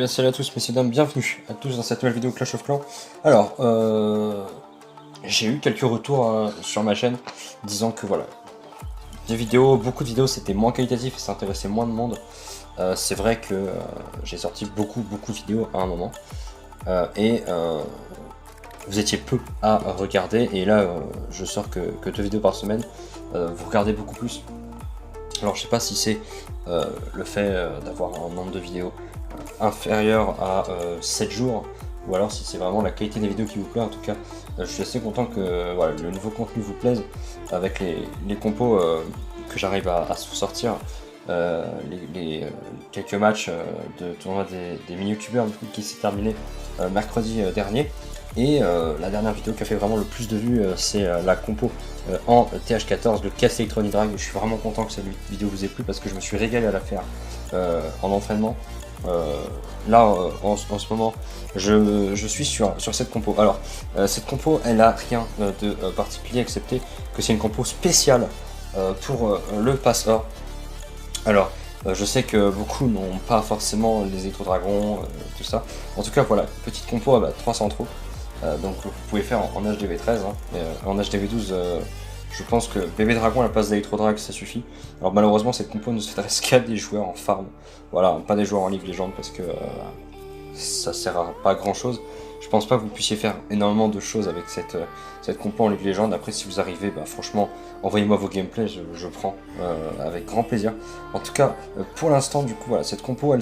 Salut à tous messieurs dames, bienvenue à tous dans cette nouvelle vidéo Clash of Clans. Alors, j'ai eu quelques retours sur ma chaîne disant que voilà, beaucoup de vidéos c'était moins qualitatif et ça intéressait moins de monde. C'est vrai que j'ai sorti beaucoup de vidéos à un moment et vous étiez peu à regarder, et là je sors que 2 vidéos par semaine, vous regardez beaucoup plus. Alors je sais pas si c'est le fait d'avoir un nombre de vidéos inférieur à 7 jours, ou alors si c'est vraiment la qualité des vidéos qui vous plaît. En tout cas, je suis assez content que voilà, le nouveau contenu vous plaise, avec les compos que j'arrive à vous sortir, quelques matchs de tournoi des mini-youtubeurs qui s'est terminé mercredi dernier. Et la dernière vidéo qui a fait vraiment le plus de vues, c'est la compo en TH14 de Cast Electronic Drag. Je suis vraiment content que cette vidéo vous ait plu parce que je me suis régalé à la faire en entraînement. Là en ce moment je suis sur cette compo. Alors cette compo elle a rien de particulier, excepté que c'est une compo spéciale pour le pass or. Alors je sais que beaucoup n'ont pas forcément les électro-dragons, tout ça. En tout cas voilà, petite compo à 300 trop. Donc vous pouvez faire en HDV 13, hein. En HDV 12 je pense que bébé dragon à la place d'électro-drag ça suffit. Alors malheureusement cette compo ne s'adresse qu'à des joueurs en farm, voilà, pas des joueurs en Ligue Légende, parce que ça sert à pas grand chose. Je pense pas que vous puissiez faire énormément de choses avec cette compo en Ligue Légende. Après si vous arrivez, franchement envoyez-moi vos gameplays, je prends avec grand plaisir. En tout cas pour l'instant du coup voilà, cette compo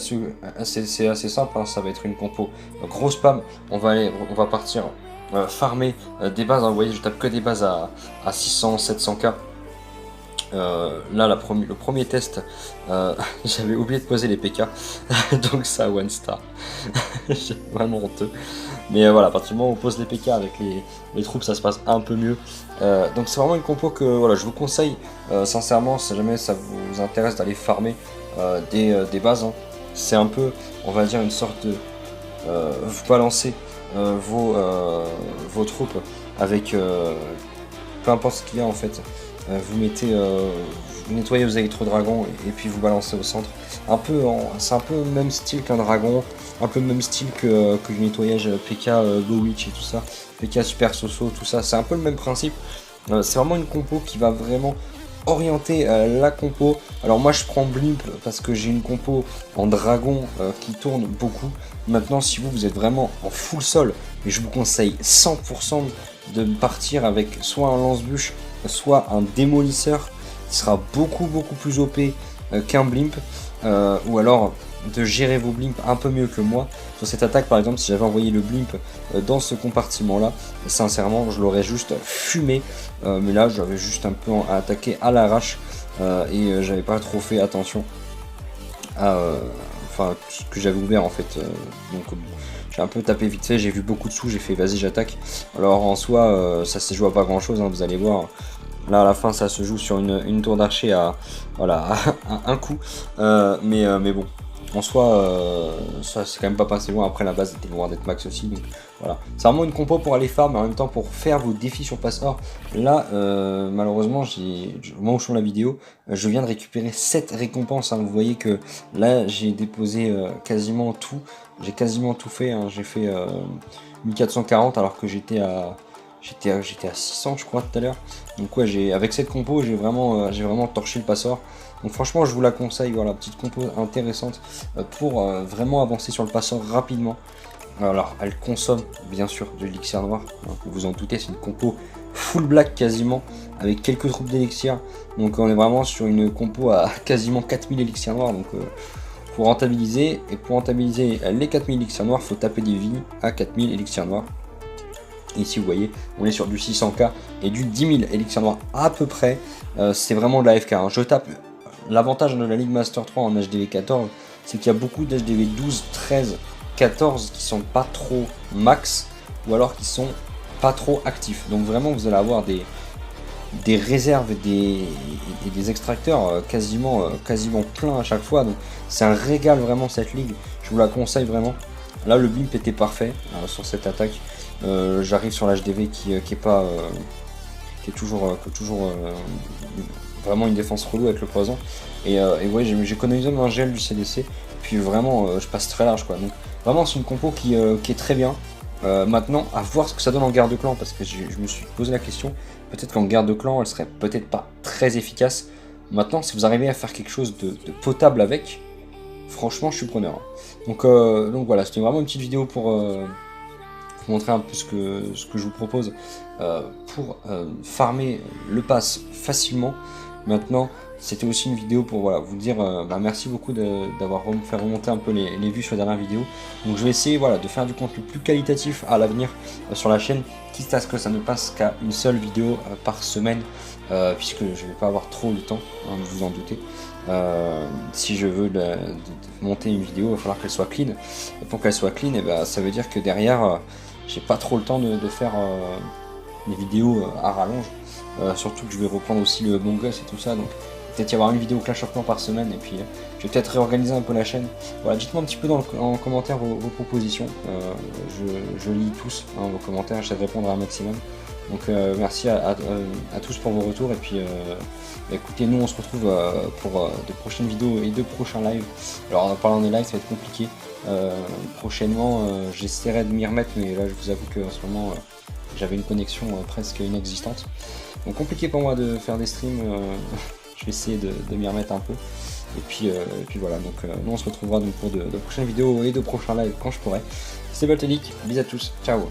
c'est assez simple, hein. Ça va être une compo gros spam. On va partir farmer des bases, hein. Vous voyez je tape que des bases à 600, 700k. Là le premier test, j'avais oublié de poser les PK donc ça one star. J'ai vraiment honteux, mais voilà, à partir du moment où on pose les PK avec les troupes ça se passe un peu mieux. Donc c'est vraiment une compo que voilà, je vous conseille sincèrement, si jamais ça vous intéresse d'aller farmer des bases, hein. C'est un peu, on va dire, une sorte de vous balancez vos troupes avec peu importe ce qu'il y a en fait. Vous mettez, vous nettoyez vos électro-dragons et puis vous balancez au centre. C'est un peu le même style qu'un dragon, un peu le même style que du nettoyage PK Bowitch et tout ça, PK Super Soso, tout ça. C'est un peu le même principe. C'est vraiment une compo qui va vraiment orienter la compo. Alors moi je prends Blimp parce que j'ai une compo en dragon qui tourne beaucoup. Maintenant si vous êtes vraiment en full sol, et je vous conseille 100% de partir avec soit un lance-bûche, soit un démolisseur, qui sera beaucoup plus OP qu'un Blimp, ou alors de gérer vos blimps un peu mieux que moi. Sur cette attaque par exemple, si j'avais envoyé le blimp dans ce compartiment là, sincèrement je l'aurais juste fumé, mais là j'avais juste un peu attaqué à l'arrache, et j'avais pas trop fait attention à ce que j'avais ouvert en fait, donc j'ai un peu tapé vite fait, j'ai vu beaucoup de sous, j'ai fait vas-y j'attaque. Alors en soi ça se joue à pas grand chose, hein, vous allez voir. Là à la fin ça se joue sur une tour d'archer à un coup, mais bon, en soi ça c'est quand même pas passé loin. Après la base était loin d'être max aussi, donc voilà, c'est vraiment une compo pour aller farm, mais en même temps pour faire vos défis sur pass or. Là malheureusement au moment où je tourne la vidéo, je viens de récupérer 7 récompenses, hein. Vous voyez que là j'ai déposé quasiment tout, j'ai quasiment tout fait, hein. J'ai fait 1440 alors que j'étais à 600 je crois tout à l'heure. Donc ouais, avec cette compo j'ai vraiment torché le passeur. Donc franchement je vous la conseille, voilà, petite compo intéressante pour vraiment avancer sur le passeur rapidement. Alors elle consomme bien sûr de l'élixir noir, hein, vous vous en doutez, c'est une compo full black quasiment, avec quelques troupes d'élixir. Donc on est vraiment sur une compo à quasiment 4000 élixirs noirs. Donc pour rentabiliser, et pour rentabiliser les 4000 élixirs noirs, faut taper des vies à 4000 élixirs noirs. Ici vous voyez, on est sur du 600k et du 10 000 élixirs noirs à peu près. C'est vraiment de la FK, hein. Je tape. L'avantage de la Ligue Master 3 en HDV 14, c'est qu'il y a beaucoup d'HDV 12, 13, 14 qui sont pas trop max, ou alors qui sont pas trop actifs. Donc vraiment vous allez avoir des réserves et des extracteurs quasiment plein à chaque fois. Donc c'est un régal vraiment cette ligue, je vous la conseille vraiment. Là le blimp était parfait sur cette attaque. J'arrive sur l'HDV qui est toujours vraiment une défense relou avec le poison, et ouais, j'ai économisé un gel du CDC, puis vraiment je passe très large quoi. Donc Vraiment c'est une compo qui est très bien. Maintenant, à voir ce que ça donne en guerre de clan, parce que je me suis posé la question, peut-être qu'en guerre de clan, elle serait peut-être pas très efficace. Maintenant, si vous arrivez à faire quelque chose de potable avec, franchement, je suis preneur. Donc voilà, c'était vraiment une petite vidéo pour vous montrer un peu ce que je vous propose pour farmer le pass facilement. Maintenant, c'était aussi une vidéo pour voilà, vous dire merci beaucoup d'avoir fait remonter un peu les vues sur la dernière vidéo. Donc je vais essayer voilà, de faire du contenu plus qualitatif à l'avenir sur la chaîne, quitte à ce que ça ne passe qu'à une seule vidéo par semaine, puisque je ne vais pas avoir trop le temps, hein, vous en doutez. Si je veux de monter une vidéo, il va falloir qu'elle soit clean. Et pour qu'elle soit clean, et ben, ça veut dire que derrière, j'ai pas trop le temps de faire des vidéos à rallonge. Surtout que je vais reprendre aussi le Among Us et tout ça, donc peut-être y avoir une vidéo Clash of Clans par semaine, et puis je vais peut-être réorganiser un peu la chaîne. Voilà, dites-moi un petit peu en commentaire vos propositions. Je lis tous vos commentaires, j'essaie de répondre à un maximum. Donc merci à tous pour vos retours, et puis écoutez, nous on se retrouve pour de prochaines vidéos et de prochains lives. Alors en parlant des lives, ça va être compliqué. Prochainement j'essaierai de m'y remettre, mais là je vous avoue qu'en ce moment j'avais une connexion presque inexistante. Donc compliqué pour moi de faire des streams, je vais essayer de m'y remettre un peu. Et puis voilà, donc nous on se retrouvera donc pour de prochaines vidéos et de prochains lives quand je pourrai. C'était Baltelic, bisous à tous, ciao.